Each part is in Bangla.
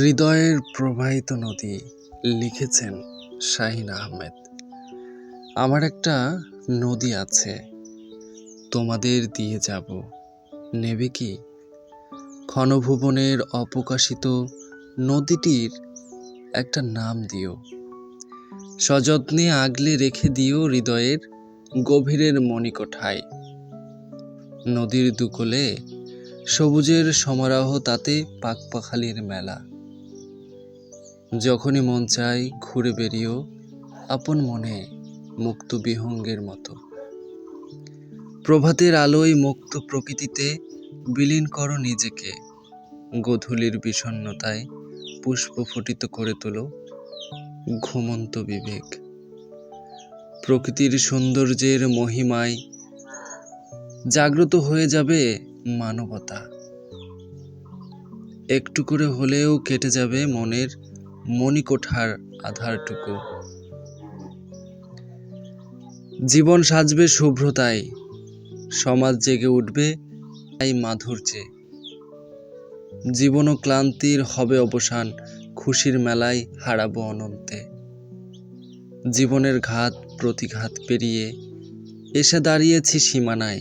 হৃদয়ের প্রবাহিত নদী লিখেছেন শাহিন আহমেদ। আমার একটা নদী আছে, তোমাদের দিয়ে যাব, নেবে কি? ক্ষণভুবনের অপ্রকাশিত নদীটির একটা নাম দিও, সযত্নে আগলে রেখে দিও হৃদয়ের গভীরের মণিকোঠায়। নদীর দুকূলে সবুজের সমারোহ, তাতে পাখপাখালির মেলা। যখনই মন চায় ঘুরে বেরিয়েও আপন মনে, মুক্ত বিহঙ্গের মতো। প্রভাতের আলোয় মুক্ত প্রকৃতিতে বিলীন করো নিজেকে। গোধূলির বিষণ্ণতায় পুষ্প ফুটিত করে তোলো ঘুমন্ত বিবেক। প্রকৃতির সৌন্দর্যের মহিমায় জাগ্রত হয়ে যাবে মানবতা। একটু করে হলেও কেটে যাবে মনের মণিকোঠার আধারটুকু। জীবন সাজবে শুভ্রতায়, সমাজ জেগে উঠবে এই মাধুর্যে। জীবন ও ক্লান্তির হবে অবসান, খুশির মেলায় হারাবো অনন্তে। জীবনের ঘাত প্রতিঘাত পেরিয়ে এসে দাঁড়িয়েছি সীমানায়।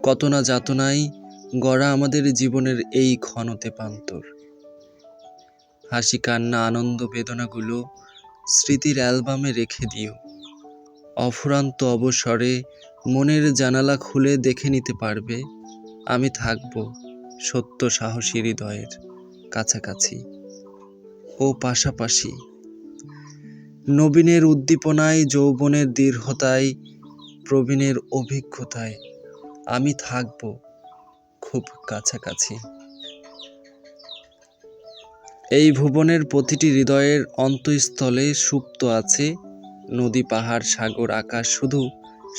কত না যাতনায় গড়া আমাদের জীবনের এই ক্ষণতে প্রান্তর। হাসি কান্না আনন্দ বেদনাগুলো স্মৃতির অ্যালবামে রেখে দিও। অফুরান্ত অবসরে মনের জানালা খুলে দেখে নিতে পারবে আমি থাকব সত্য সাহসী হৃদয়ের কাছাকাছি ও পাশাপাশি। নবীনের উদ্দীপনায়, যৌবনের দৃঢ়তায়, প্রবীণের অভিজ্ঞতায় আমি থাকব খুব কাছাকাছি। এই ভুবনের প্রতিটি হৃদয়ের অন্তঃস্থলে সুপ্ত আছে নদী, পাহাড়, সাগর, আকাশ। শুধু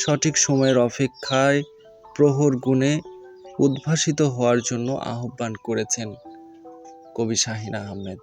সঠিক সময়ের অপেক্ষায় প্রহর গুণে উদ্ভাসিত হওয়ার জন্য আহ্বান করেছেন কবি শাহিন আহমেদ।